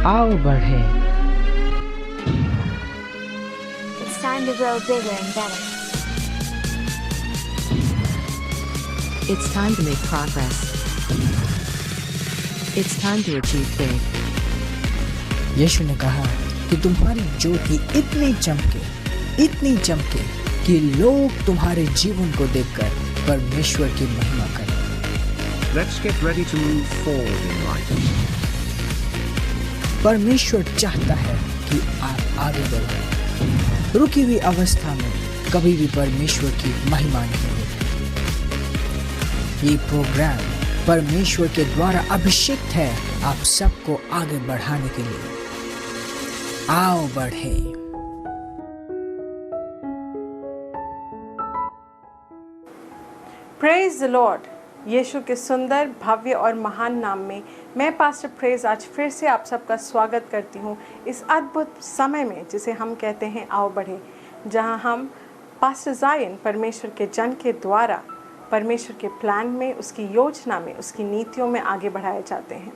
आओ बढ़े। It's time to grow bigger and better. It's time to make progress. It's time to achieve big. यीशु ने कहा कि तुम्हारी ज्योति इतनी चमके कि लोग तुम्हारे जीवन को देखकर परमेश्वर की महिमा करें। Let's get ready to move forward in life. परमेश्वर चाहता है कि आप आगे बढ़ें। रुकी हुई अवस्था में कभी भी परमेश्वर की महिमा नहीं होती। ये प्रोग्राम परमेश्वर के द्वारा अभिषिक्त है आप सबको आगे बढ़ाने के लिए। आओ बढ़े। Praise the Lord. यीशु के सुंदर, भव्य और महान नाम में मैं पास्टर प्रेज आज फिर से आप सबका स्वागत करती हूँ इस अद्भुत समय में जिसे हम कहते हैं आओ बढ़े, जहाँ हम पास्टर ज़ायन परमेश्वर के जन के द्वारा परमेश्वर के प्लान में, उसकी योजना में, उसकी नीतियों में आगे बढ़ाए जाते हैं।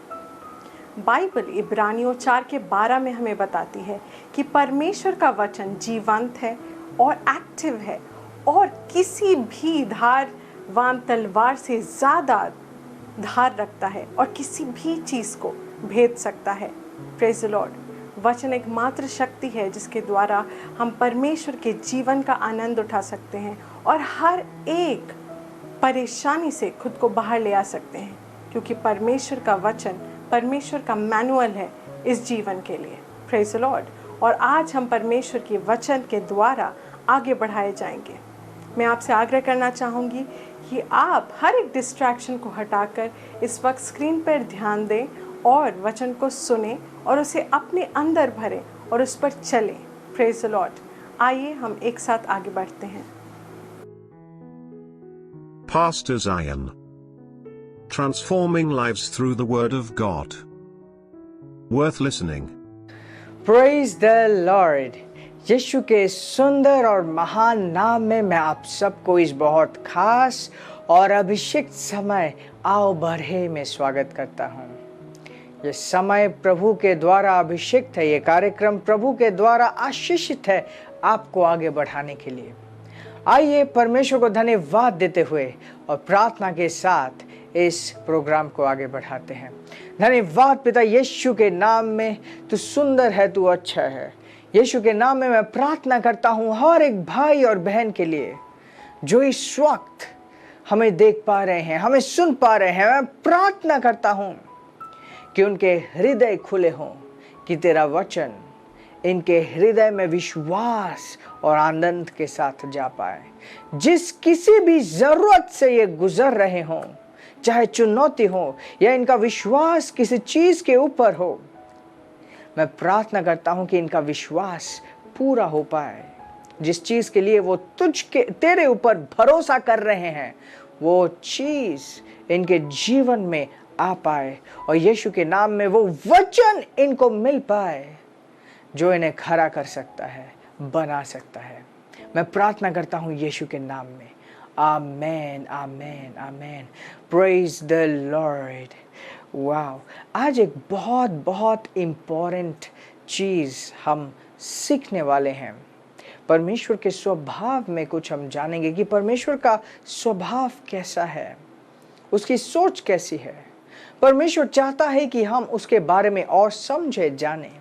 बाइबल इब्रानियों 4:12 में हमें बताती है कि परमेश्वर का वचन जीवंत है और एक्टिव है और किसी भी धारवान तलवार से ज़्यादा धार रखता है और किसी भी चीज़ को भेद सकता है। Praise the Lord. वचन एक मात्र शक्ति है जिसके द्वारा हम परमेश्वर के जीवन का आनंद उठा सकते हैं और हर एक परेशानी से खुद को बाहर ले आ सकते हैं, क्योंकि परमेश्वर का वचन परमेश्वर का मैनुअल है इस जीवन के लिए। Praise the Lord. और आज हम परमेश्वर के वचन के द्वारा आगे बढ़ाए जाएंगे। मैं आपसे आग्रह करना चाहूँगी कि आप हर एक डिस्ट्रैक्शन को हटाकर इस वक्त स्क्रीन पर ध्यान दें और वचन को सुने और उसे अपने अंदर भरें और उस पर चलें। Praise the Lord. आइए हम एक साथ आगे बढ़ते हैं। Pastor Zion. Transforming lives through the Word of God. Worth listening. Praise the Lord. यीशु के सुंदर और महान नाम में मैं आप सबको इस बहुत खास और अभिषेक समय आओ बढ़े में स्वागत करता हूँ। ये समय प्रभु के द्वारा अभिषेक है, ये कार्यक्रम प्रभु के द्वारा आशीषित है आपको आगे बढ़ाने के लिए। आइए परमेश्वर को धन्यवाद देते हुए और प्रार्थना के साथ इस प्रोग्राम को आगे बढ़ाते हैं। धन्यवाद पिता यीशु के नाम में, तू सुंदर है, तू अच्छा है। यीशु के नाम में मैं प्रार्थना करता हूँ हर एक भाई और बहन के लिए जो इस वक्त हमें देख पा रहे हैं, हमें सुन पा रहे हैं। मैं प्रार्थना करता हूँ कि उनके हृदय खुले हों, कि तेरा वचन इनके हृदय में विश्वास और आनंद के साथ जा पाए। जिस किसी भी जरूरत से ये गुजर रहे हों, चाहे चुनौती हो या इनका विश्वास किसी चीज के ऊपर हो, मैं प्रार्थना करता हूं कि इनका विश्वास पूरा हो पाए। जिस चीज के लिए वो तेरे ऊपर भरोसा कर रहे हैं, वो चीज इनके जीवन में आ पाए और यीशु के नाम में वो वचन इनको मिल पाए जो इन्हें खड़ा कर सकता है, बना सकता है। मैं प्रार्थना करता हूँ यीशु के नाम में। Amen, amen, amen. Praise the lord. Wow, आज एक बहुत बहुत इम्पोर्टेंट चीज़ हम सीखने वाले हैं। परमेश्वर के स्वभाव में कुछ हम जानेंगे कि परमेश्वर का स्वभाव कैसा है, उसकी सोच कैसी है। परमेश्वर चाहता है कि हम उसके बारे में और समझे, जानें।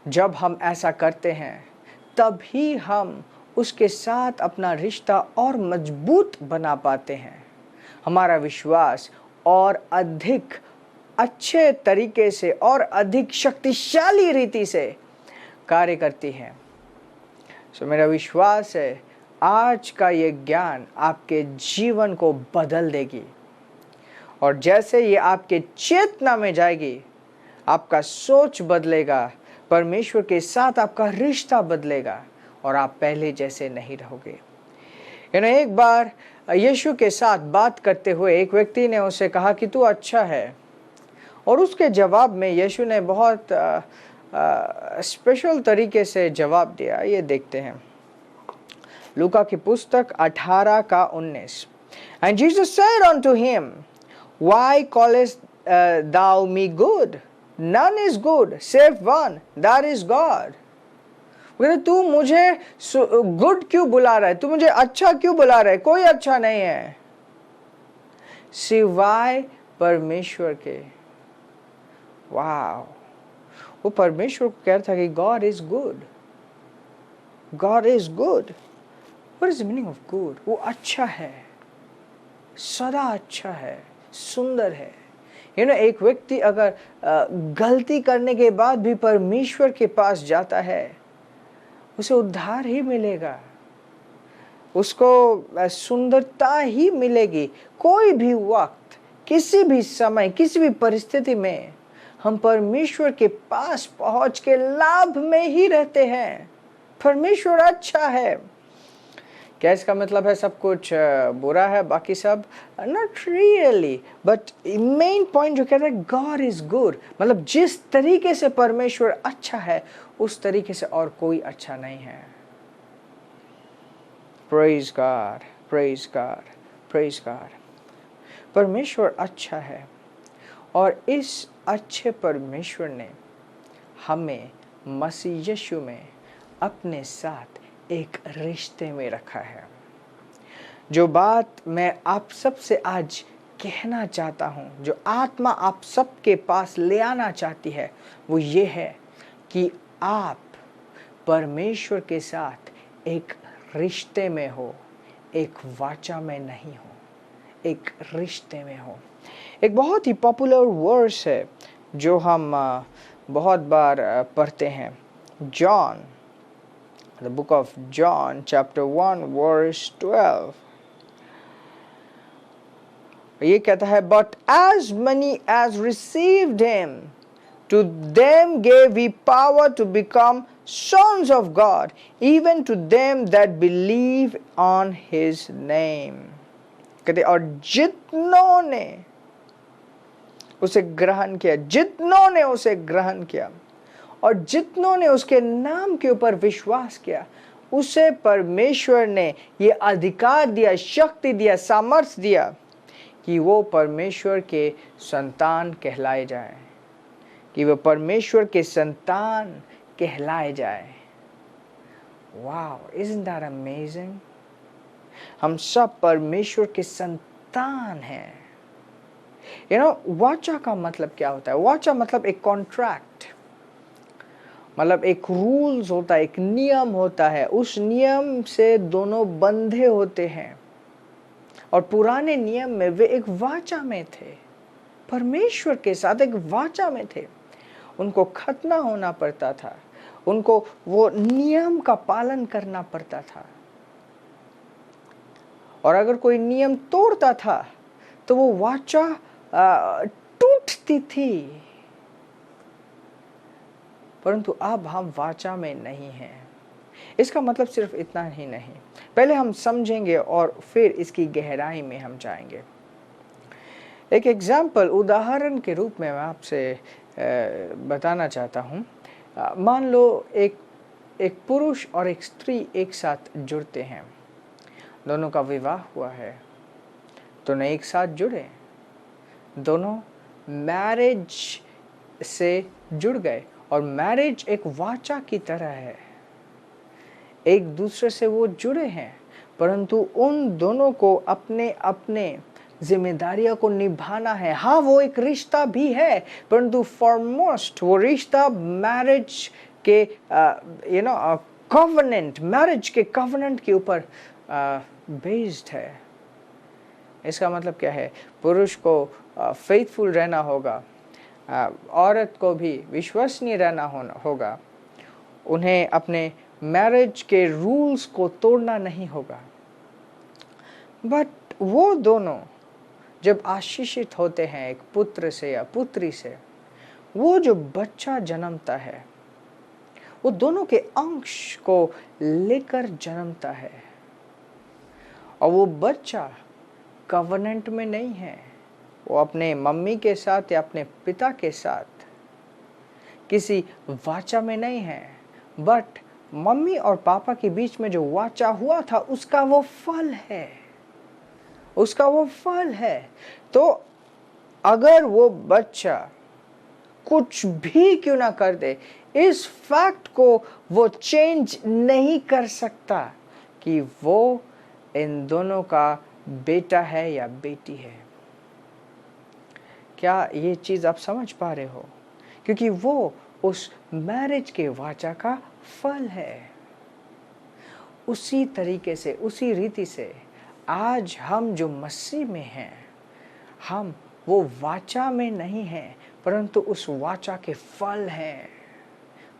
जब हम ऐसा करते हैं तभी हम उसके साथ अपना रिश्ता और मजबूत बना पाते हैं। हमारा विश्वास और अधिक अच्छे तरीके से और अधिक शक्तिशाली रीति से कार्य करती है। मेरा विश्वास है आज का ये ज्ञान आपके जीवन को बदल देगी और जैसे ये आपके चेतना में जाएगी, आपका सोच बदलेगा, परमेश्वर के साथ आपका रिश्ता बदलेगा और आप पहले जैसे नहीं रहोगे। एक बार यीशु के साथ बात करते हुए एक व्यक्ति ने उसे कहा कि तू अच्छा है, और उसके जवाब में यीशु ने बहुत स्पेशल तरीके से जवाब दिया। ये देखते हैं लूका की पुस्तक 18:19। And Jesus said unto him, Why callest thou me good? none is good save one, that is God. कहते तू मुझे गुड क्यों बुला रहा है, तू मुझे अच्छा क्यों बुला रहा है, कोई अच्छा नहीं है सिवाय परमेश्वर के। वाह, वो परमेश्वर को कहता था कि God is good, God is good. What is the meaning of good? वो अच्छा है, सदा अच्छा है, सुंदर है। एक व्यक्ति अगर गलती करने के बाद भी परमेश्वर के पास जाता है, उसे उद्धार ही मिलेगा, उसको सुंदरता ही मिलेगी। कोई भी वक्त, किसी भी समय, किसी भी परिस्थिति में हम परमेश्वर के पास पहुंच के लाभ में ही रहते हैं। परमेश्वर अच्छा है। क्या इसका मतलब है सब कुछ बुरा है, बाकी सब? Not really, but main point जो कहता है गॉड इज गुड, मतलब जिस तरीके से परमेश्वर अच्छा है उस तरीके से और कोई अच्छा नहीं है। Praise God, praise God, praise God. परमेश्वर अच्छा है और इस अच्छे परमेश्वर ने हमें मसीह यीशु में अपने साथ एक रिश्ते में रखा है। जो बात मैं आप सबसे आज कहना चाहता हूँ, जो आत्मा आप सबके पास ले आना चाहती है, वो ये है कि आप परमेश्वर के साथ एक रिश्ते में हो, एक वाचा में नहीं हो, एक रिश्ते में हो। एक बहुत ही पॉपुलर वर्स है जो हम बहुत बार पढ़ते हैं, John, the book of John chapter 1 verse 12। ये कहता है, but as many as received him, to them gave he power to become sons of God, even to them that believe on his name। कहते और जितनों ने उसे ग्रहण किया, जितनों ने उसे ग्रहण किया और जितनों ने उसके नाम के ऊपर विश्वास किया, उसे परमेश्वर ने ये अधिकार दिया, शक्ति दिया, सामर्थ्य दिया कि वो परमेश्वर के संतान कहलाए जाए, कि वो परमेश्वर के संतान कहलाए जाए। Wow, isn't that amazing? हम सब परमेश्वर के संतान हैं। वाचा का मतलब क्या होता है? वाचा मतलब एक कॉन्ट्रैक्ट, मतलब एक रूल्स होता है, एक नियम होता है। उस नियम से दोनों बंधे होते हैं और पुराने नियम में वे एक वाचा में थे, परमेश्वर के साथ एक वाचा में थे। उनको खतना होना पड़ता था, उनको वो नियम का पालन करना पड़ता था, और अगर कोई नियम तोड़ता था तो वो वाचा टूटती थी। परंतु अब हम वाचा में नहीं हैं। इसका मतलब सिर्फ इतना ही नहीं, पहले हम समझेंगे और फिर इसकी गहराई में हम जाएंगे। एक एग्जाम्पल, उदाहरण के रूप में मैं आपसे बताना चाहता हूँ। मान लो एक पुरुष और एक स्त्री एक साथ जुड़ते हैं, दोनों का विवाह हुआ है, दोनों एक साथ जुड़े, दोनों मैरिज से जुड़ गए और मैरिज एक वाचा की तरह है, एक दूसरे से वो जुड़े हैं, परंतु उन दोनों को अपने अपने जिम्मेदारियों को निभाना है। हाँ, वो एक रिश्ता भी है, परंतु फॉरमोस्ट वो रिश्ता मैरिज के कॉवेनेंट, मैरिज के कॉवेनेंट के ऊपर बेस्ड है। इसका मतलब क्या है? पुरुष को फेथफुल रहना होगा, औरत को भी विश्वसनीय रहना होगा, उन्हें अपने मैरिज के रूल्स को तोड़ना नहीं होगा। बट वो दोनों जब आशीषित होते हैं एक पुत्र से या पुत्री से, वो जो बच्चा जन्मता है वो दोनों के अंश को लेकर जन्मता है, और वो बच्चा कवनेंट में नहीं है, वो अपने मम्मी के साथ या अपने पिता के साथ किसी वाचा में नहीं है, बट मम्मी और पापा के बीच में जो वाचा हुआ था उसका वो फल है, उसका वो फल है। तो अगर वो बच्चा कुछ भी क्यों ना कर दे, इस फैक्ट को वो चेंज नहीं कर सकता कि वो इन दोनों का बेटा है या बेटी है। क्या ये चीज़ आप समझ पा रहे हो? क्योंकि वो उस मैरिज के वाचा का फल है। उसी तरीके से, उसी रीति से आज हम जो मसीह में हैं, हम वो वाचा में नहीं हैं, परंतु उस वाचा के फल हैं।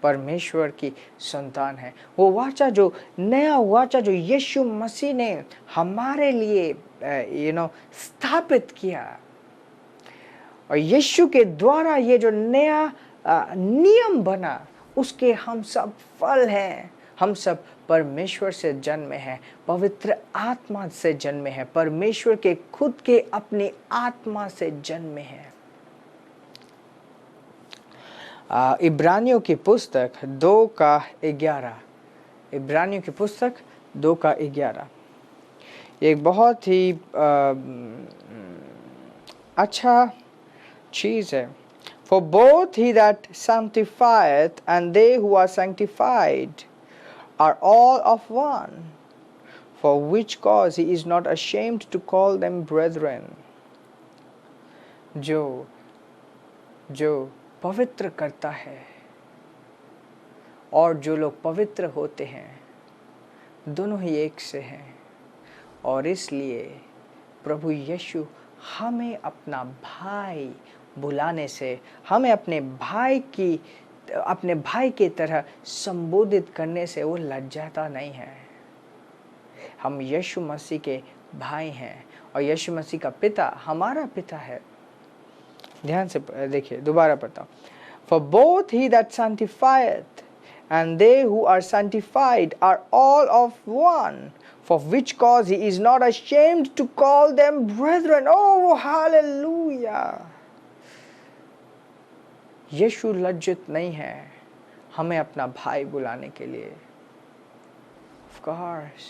परमेश्वर की संतान है। वो वाचा, जो नया वाचा जो यीशु मसीह ने हमारे लिए स्थापित किया, और यीशु के द्वारा ये जो नया नियम बना, उसके हम सब फल हैं। हम सब परमेश्वर से जन्मे हैं, पवित्र आत्मा से जन्मे हैं, परमेश्वर के खुद के अपनी आत्मा से जन्मे हैं। इब्रानियों की पुस्तक 2:11, इब्रानियों की पुस्तक 2:11 एक बहुत ही अच्छा चीज़ है। For both he that sanctifieth and they who are sanctified are all of one, for which cause he is not ashamed to call them brethren. जो पवित्र करता है और जो लोग पवित्र होते हैं, दोनों ही एक से हैं। और इसलिए प्रभु यीशु हमें अपना भाई बुलाने से, हमें अपने भाई की तरह संबोधित करने से वो लज्जाता नहीं है। हम यीशु मसीह के भाई हैं और यीशु मसीह का पिता हमारा पिता है। ध्यान से देखिए, दोबारा पढ़ता हूँ। For both he that sanctifieth and they who are sanctified are all of one, for which cause he is not ashamed to call them brethren. Oh, hallelujah! यीशु लज्जित नहीं है हमें अपना भाई बुलाने के लिए। Of course,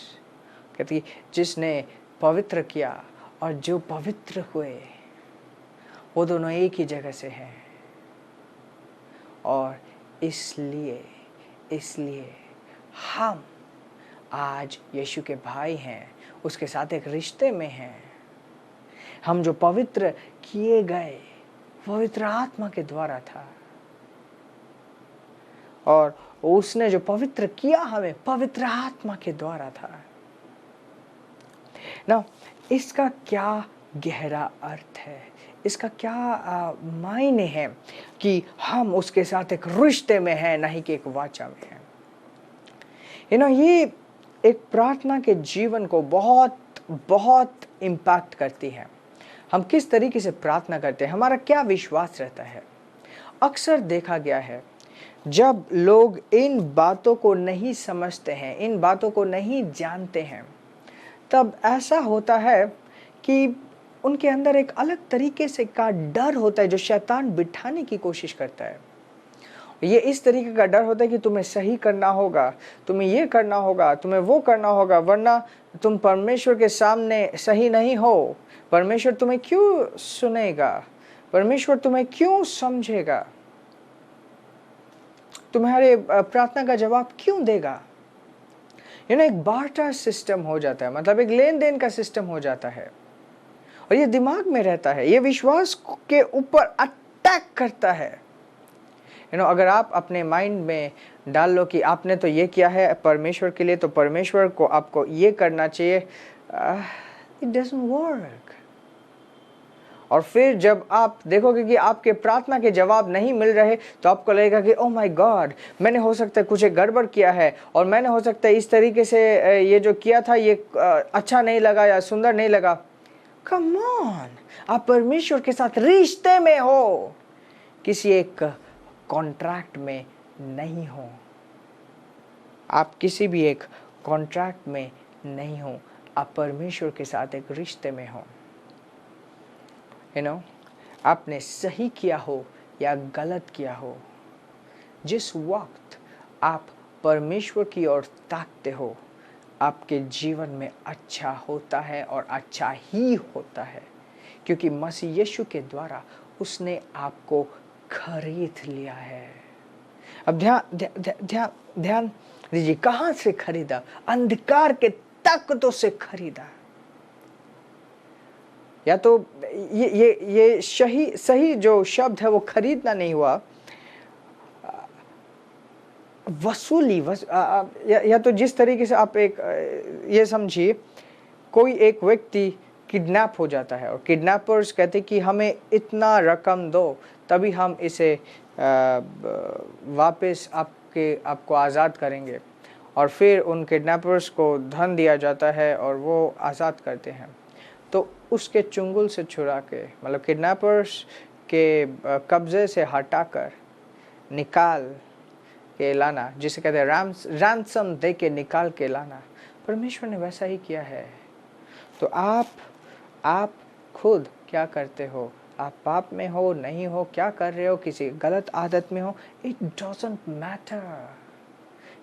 कहती जिसने पवित्र किया और जो पवित्र हुए, वो दोनों एक ही जगह से हैं। और इसलिए हम आज यीशु के भाई हैं, उसके साथ एक रिश्ते में हैं। हम जो पवित्र किए गए पवित्र आत्मा के द्वारा था, और उसने जो पवित्र किया हमें पवित्र आत्मा के द्वारा था ना। इसका क्या गहरा अर्थ है, इसका क्या मायने है कि हम उसके साथ एक रिश्ते में हैं, नहीं कि एक वाचा में हैं। ये एक प्रार्थना के जीवन को बहुत बहुत इम्पैक्ट करती है। हम किस तरीके से प्रार्थना करते हैं, हमारा क्या विश्वास रहता है। अक्सर देखा गया है, जब लोग इन बातों को नहीं समझते हैं, इन बातों को नहीं जानते हैं, तब ऐसा होता है कि उनके अंदर एक अलग तरीके से का डर होता है जो शैतान बिठाने की कोशिश करता है। ये इस तरीके का डर होता है कि तुम्हें सही करना होगा, तुम्हें ये करना होगा, तुम्हें वो करना होगा, वरना तुम परमेश्वर के सामने सही नहीं हो। परमेश्वर तुम्हें क्यों सुनेगा, परमेश्वर तुम्हें क्यों समझेगा, तुम्हारे प्रार्थना का जवाब क्यों देगा। एक बार्टर सिस्टम हो जाता है, मतलब एक लेन देन का सिस्टम हो जाता है, और ये दिमाग में रहता है, ये विश्वास के ऊपर अटैक करता है। अगर आप अपने माइंड में डाल लो कि आपने तो ये किया है परमेश्वर के लिए, तो परमेश्वर को आपको ये करना चाहिए, इट डजंट वर्क। और फिर जब आप देखोगे कि आपके प्रार्थना के जवाब नहीं मिल रहे, तो आपको लगेगा कि ओह माय गॉड, मैंने हो सकता है कुछ एक गड़बड़ किया है, और मैंने हो सकता है इस तरीके से ये जो किया था ये अच्छा नहीं लगा या सुंदर नहीं लगा। कम ऑन, आप परमेश्वर के साथ रिश्ते में हो, किसी एक कॉन्ट्रैक्ट में नहीं हो। आप किसी भी एक कॉन्ट्रैक्ट में नहीं हो, आप परमेश्वर के साथ एक रिश्ते में हो। आपने सही किया हो या गलत किया हो, जिस वक्त आप परमेश्वर की ओर ताकते हो, आपके जीवन में अच्छा होता है और अच्छा ही होता है, क्योंकि मसीह यीशु के द्वारा उसने आपको खरीद लिया है। अब ध्यान दीजिए, कहां से खरीदा? अंधकार के ताकतों से खरीदा। या तो ये सही जो शब्द है वो खरीदना नहीं हुआ, वसूली या तो जिस तरीके से आप ये समझिए, कोई एक व्यक्ति किडनैप हो जाता है और किडनैपर्स कहते कि हमें इतना रकम दो तभी हम इसे वापस आपको आज़ाद करेंगे, और फिर उन किडनैपर्स को धन दिया जाता है और वो आज़ाद करते हैं। तो उसके चुंगल से छुड़ा के, मतलब किडनैपर्स के कब्ज़े से हटाकर निकाल के लाना, जिसे कहते हैं रैंसम दे के निकाल के लाना, परमेश्वर ने वैसा ही किया है। तो आप खुद क्या करते हो? आप पाप में हो, नहीं हो, क्या कर रहे हो, किसी गलत आदत में हो, इट डजंट मैटर।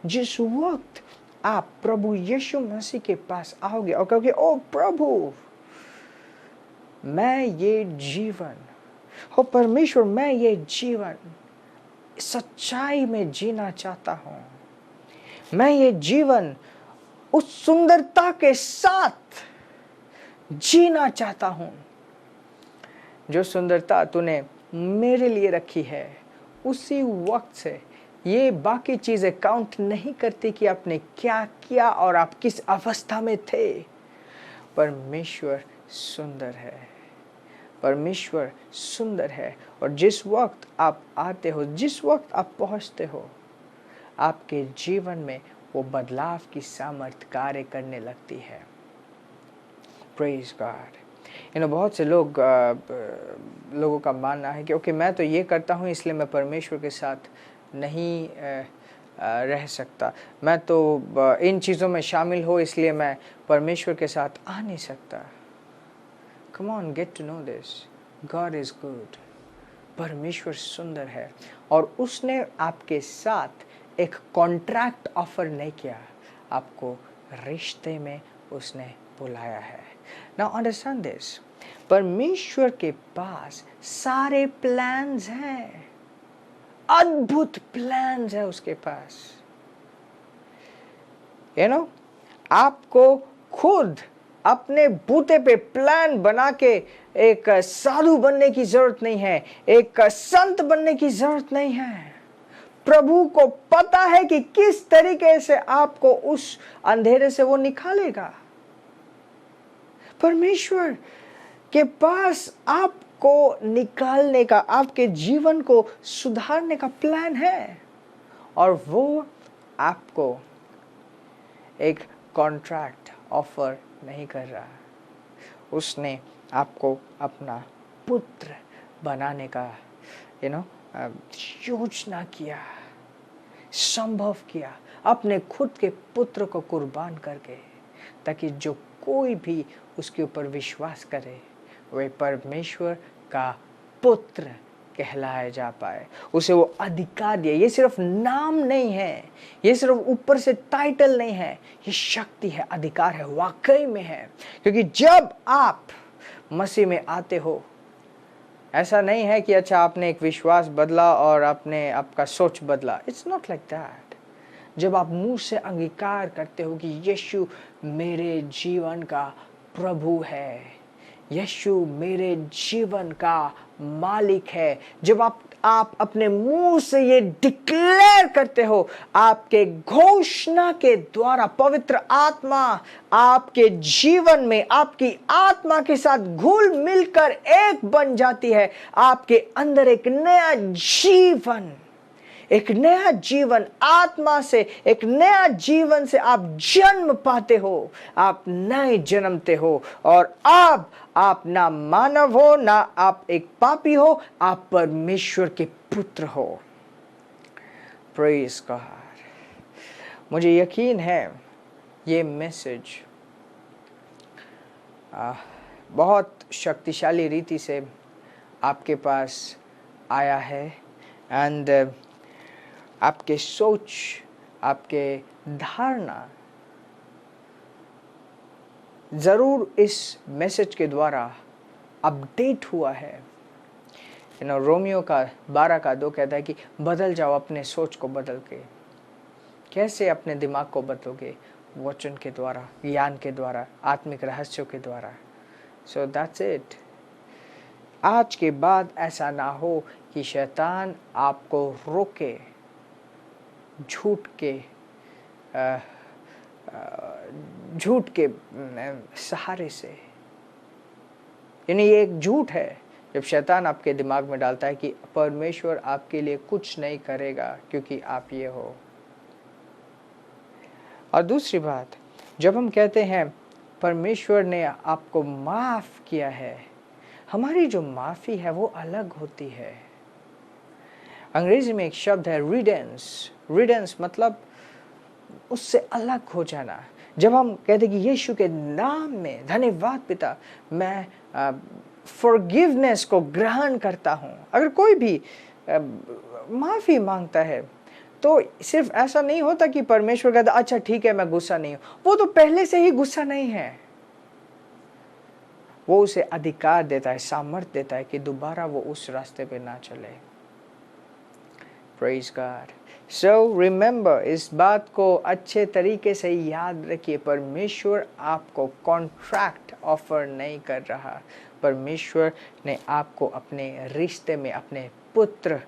जिस वक्त आप प्रभु यीशु मसीह के पास आओगे और कहोगे, ओ प्रभु, मैं ये जीवन, हो परमेश्वर, मैं ये जीवन सच्चाई में जीना चाहता हूं, मैं ये जीवन उस सुंदरता के साथ जीना चाहता हूं जो सुंदरता तूने मेरे लिए रखी है। उसी वक्त से ये बाकी चीजें काउंट नहीं करती कि आपने क्या किया और आप किस अवस्था में थे। परमेश्वर सुंदर है, परमेश्वर सुंदर है, और जिस वक्त आप आते हो, जिस वक्त आप पहुंचते हो, आपके जीवन में वो बदलाव की सामर्थ्य कार्य करने लगती है। Praise God. बहुत से लोगों का मानना है कि ओके, मैं तो ये करता हूँ इसलिए मैं परमेश्वर के साथ नहीं रह सकता, मैं तो इन चीज़ों में शामिल हो इसलिए मैं परमेश्वर के साथ आ नहीं सकता। Come on, get to know this. God is good. परमेश्वर सुंदर है और उसने आपके साथ एक कॉन्ट्रैक्ट ऑफर नहीं किया, आपको रिश्ते में उसने बुलाया है। Now understand this. परमेश्वर के पास सारे प्लान्स हैं, अद्भुत प्लान्स है उसके पास। आपको खुद अपने बूते पे प्लान बना के एक साधु बनने की जरूरत नहीं है, एक संत बनने की जरूरत नहीं है। प्रभु को पता है कि किस तरीके से आपको उस अंधेरे से वो निकालेगा। परमेश्वर के पास आपको निकालने का, आपके जीवन को सुधारने का प्लान है, और वो आपको एक कॉन्ट्रैक्ट ऑफर नहीं कर रहा। उसने आपको अपना पुत्र बनाने का योजना किया, संभव किया, अपने खुद के पुत्र को कुर्बान करके, ताकि जो कोई भी उसके ऊपर विश्वास करे वह परमेश्वर का पुत्र कहलाया जा पाए, उसे वो अधिकार दिया। ये सिर्फ नाम नहीं है, ये सिर्फ ऊपर से टाइटल नहीं है, ये शक्ति है, अधिकार है, वाकई में है। क्योंकि जब आप मसीह में आते हो, ऐसा नहीं है कि अच्छा आपने एक विश्वास बदला और आपने आपका सोच बदला। It's not like that. जब आप मुंह से अंगीकार करते हो कि यीशु मेरे जीवन का प्रभु है, यीशु मेरे जीवन का मालिक है, जब आप अपने मुंह से ये डिक्लेयर करते हो, आपके घोषणा के द्वारा पवित्र आत्मा आपके जीवन में आपकी आत्मा के साथ घुल मिलकर एक बन जाती है। आपके अंदर एक नया जीवन आत्मा से, एक नया जीवन से आप जन्म पाते हो, आप नए जन्मते हो, और अब आप ना मानव हो, ना आप एक पापी हो, आप परमेश्वर के पुत्र हो। Praise God. मुझे यकीन है ये मैसेज बहुत शक्तिशाली रीति से आपके पास आया है, एंड आपके सोच, आपके धारणा ज़रूर इस मैसेज के द्वारा अपडेट हुआ है। रोमियो का 12:2 कहता है कि बदल जाओ अपने सोच को बदल के। कैसे अपने दिमाग को बदलोगे? वचन के द्वारा, ज्ञान के द्वारा, आत्मिक रहस्यों के द्वारा। So that's it. आज के बाद ऐसा ना हो कि शैतान आपको रोके झूठ के सहारे से। यानी ये एक झूठ है जब शैतान आपके दिमाग में डालता है कि परमेश्वर आपके लिए कुछ नहीं करेगा क्योंकि आप ये हो। और दूसरी बात, जब हम कहते हैं परमेश्वर ने आपको माफ किया है, हमारी जो माफी है वो अलग होती है। अंग्रेजी में एक शब्द है रिडेंस। रिडेंस मतलब उससे अलग हो जाना। जब हम कहते कि यीशु के नाम में, धन्यवाद पिता, मैं फॉरगिवनेस को ग्रहण करता हूँ। अगर कोई भी माफ़ी मांगता है तो सिर्फ ऐसा नहीं होता कि परमेश्वर कहता अच्छा ठीक है मैं गुस्सा नहीं हूँ। वो तो पहले से ही गुस्सा नहीं है। वो उसे अधिकार देता है, सामर्थ्य देता है कि दोबारा वो उस रास्ते पे ना चले। Praise God. So remember, इस बात को अच्छे तरीके से याद रखिए, परमेश्वर आपको कॉन्ट्रैक्ट ऑफर नहीं कर रहा। परमेश्वर ने आपको अपने रिश्ते में अपने पुत्र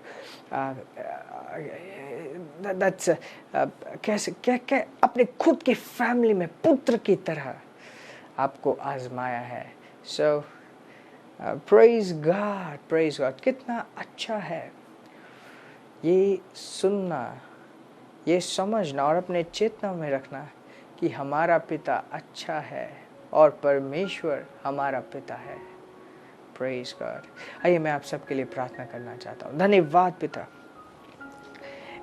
कैसे क्या अपने खुद की फैमिली में पुत्र की तरह आपको आजमाया है। सो प्रेज गॉड। कितना अच्छा है ये सुनना, ये समझना और अपने चेतना में रखना कि हमारा पिता अच्छा है और परमेश्वर हमारा पिता है। Praise God. आइए मैं आप सबके लिए प्रार्थना करना चाहता हूँ। धन्यवाद पिता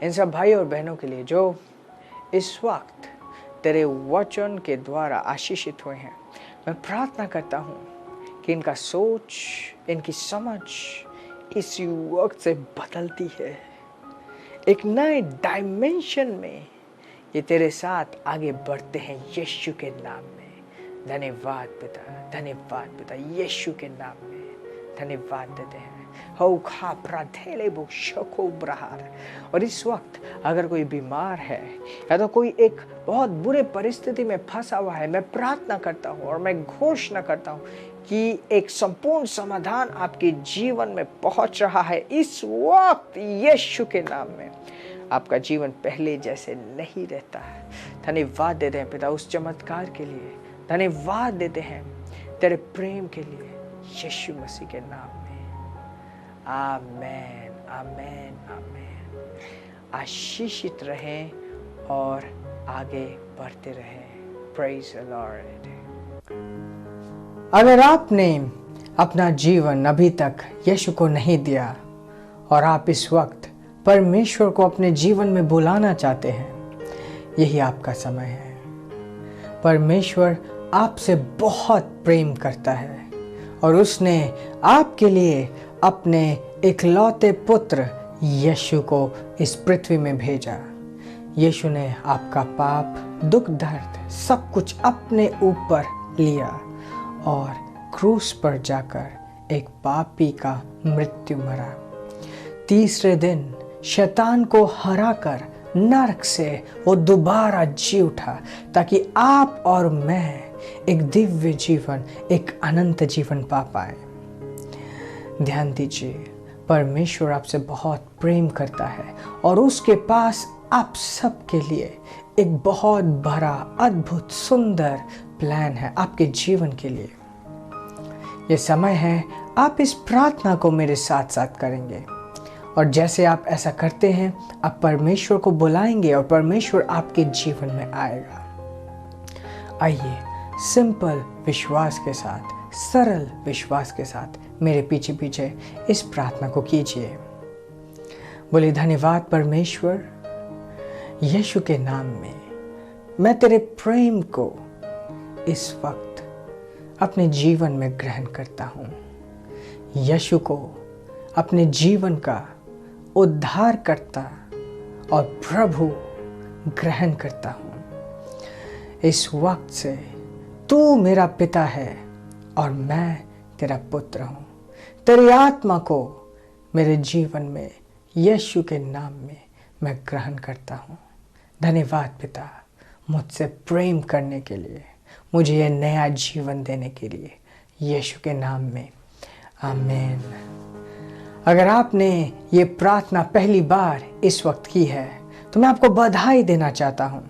इन सब भाई और बहनों के लिए जो इस वक्त तेरे वचन के द्वारा आशीषित हुए हैं। मैं प्रार्थना करता हूँ कि इनका सोच, इनकी समझ इस वक्त से बदलती है। एक नए डायमेंशन में ये तेरे साथ आगे बढ़ते हैं यीशु के नाम में। धन्यवाद पिता, धन्यवाद पिता, यीशु के नाम में धन्यवाद देते हैं। हो खा प्राधेले बो शको ब्रहार। और इस वक्त अगर कोई बीमार है या तो कोई एक बहुत बुरे परिस्थिति में फंसा हुआ है, मैं प्रार्थना करता हूँ और मैं घोषणा करता हूँ कि एक संपूर्ण समाधान आपके जीवन में पहुंच रहा है इस वक्त यीशु के नाम में। आपका जीवन पहले जैसे नहीं रहता है। धन्यवाद देते हैं पिता उस चमत्कार के लिए। धन्यवाद देते हैं तेरे प्रेम के लिए यीशु मसीह के नाम में। आमेन, आमेन, आमेन। आशीषित रहें और आगे बढ़ते रहें। Praise the Lord. अगर आपने अपना जीवन अभी तक यीशु को नहीं दिया और आप इस वक्त परमेश्वर को अपने जीवन में बुलाना चाहते हैं, यही आपका समय है। परमेश्वर आपसे बहुत प्रेम करता है और उसने आपके लिए अपने इकलौते पुत्र यीशु को इस पृथ्वी में भेजा। यीशु ने आपका पाप, दुख, दर्द सब कुछ अपने ऊपर लिया और क्रूस पर जाकर एक पापी का मृत्यु मरा। तीसरे दिन शैतान को हराकर नरक से वो दोबारा जी उठा ताकि आप और मैं एक दिव्य जीवन, एक अनंत जीवन पा पाए। ध्यान दीजिए, परमेश्वर आपसे बहुत प्रेम करता है और उसके पास आप सबके लिए एक बहुत बड़ा, अद्भुत, सुंदर प्लान है आपके जीवन के लिए। ये समय है आप इस प्रार्थना को मेरे साथ साथ करेंगे और जैसे आप ऐसा करते हैं आप परमेश्वर को बुलाएंगे और परमेश्वर आपके जीवन में आएगा। आइए सिंपल विश्वास के साथ, सरल विश्वास के साथ मेरे पीछे पीछे इस प्रार्थना को कीजिए। बोले धन्यवाद परमेश्वर, यीशु के नाम में मैं तेरे प्रेम को इस वक्त अपने जीवन में ग्रहण करता हूँ। यीशु को अपने जीवन का उद्धारकर्ता और प्रभु ग्रहण करता हूँ। इस वक्त से तू मेरा पिता है और मैं तेरा पुत्र हूँ। तेरी आत्मा को मेरे जीवन में यीशु के नाम में मैं ग्रहण करता हूँ। धन्यवाद पिता, मुझसे प्रेम करने के लिए, मुझे यह नया जीवन देने के लिए, यीशु के नाम में आमीन। अगर आपने ये प्रार्थना पहली बार इस वक्त की है तो मैं आपको बधाई देना चाहता हूँ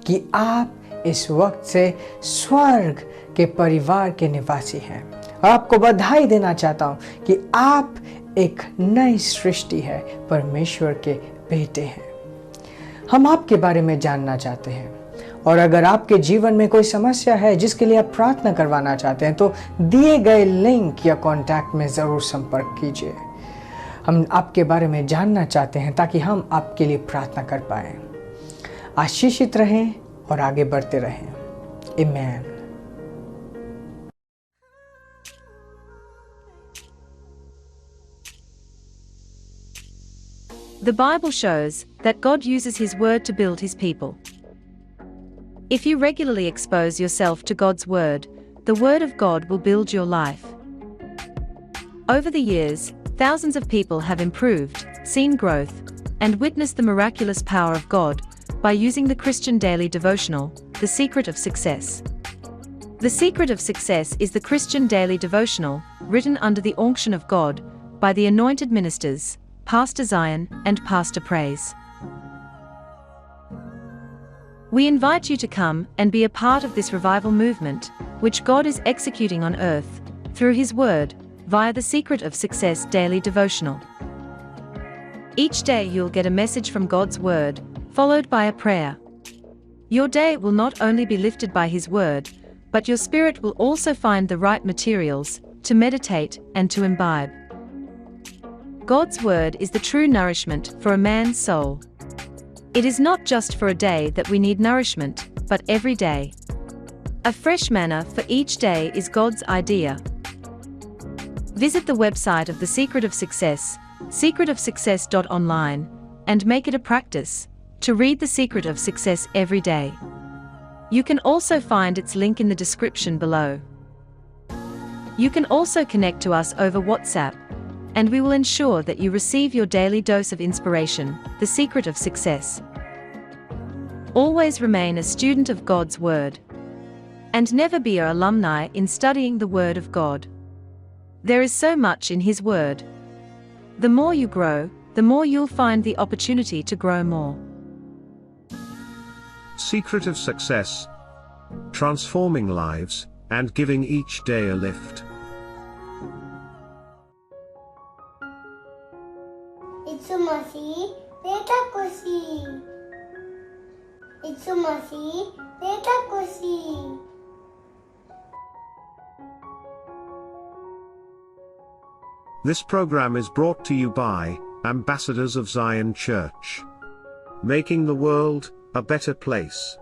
कि आप इस वक्त से स्वर्ग के परिवार के निवासी हैं। और आपको बधाई देना चाहता हूँ कि आप एक नई सृष्टि है, परमेश्वर के बेटे हैं। हम आपके बारे में जानना चाहते हैं, और अगर आपके जीवन में कोई समस्या है जिसके लिए आप प्रार्थना करवाना चाहते हैं तो दिए गए लिंक या कॉन्टैक्ट में ज़रूर संपर्क कीजिए। हम आपके बारे में जानना चाहते हैं ताकि हम आपके लिए प्रार्थना कर पाएं। आशीषित रहें और आगे बढ़ते रहें। आमीन। The Bible shows that God uses His Word to build His people. If you regularly expose yourself to God's Word, the Word of God will build your life. Over the years, thousands of people have improved, seen growth, and witnessed the miraculous power of God by using the Christian Daily Devotional, The Secret of Success. The Secret of Success is the Christian Daily Devotional, written under the unction of God, by the anointed ministers, Pastor Zion and Pastor Praise. We invite you to come and be a part of this revival movement, which God is executing on earth, through His Word, via the Secret of Success Daily Devotional. Each day you'll get a message from God's Word, followed by a prayer. Your day will not only be lifted by His Word, but your spirit will also find the right materials to meditate and to imbibe. God's Word is the true nourishment for a man's soul. It is not just for a day that we need nourishment, but every day. A fresh manna for each day is God's idea. Visit the website of The Secret of Success, secretofsuccess.online, and make it a practice to read The Secret of Success every day. You can also find its link in the description below. You can also connect to us over WhatsApp, and we will ensure that you receive your daily dose of inspiration, The Secret of Success. Always remain a student of God's Word, and never be an alumni in studying the Word of God. There is so much in His Word. The more you grow, the more you'll find the opportunity to grow more. Secret of Success. Transforming lives, and giving each day a lift. यीशु मसीह देता खुशी, यीशु मसीह देता खुशी। This program is brought to you by Ambassadors of Zion Church. Making the world a better place.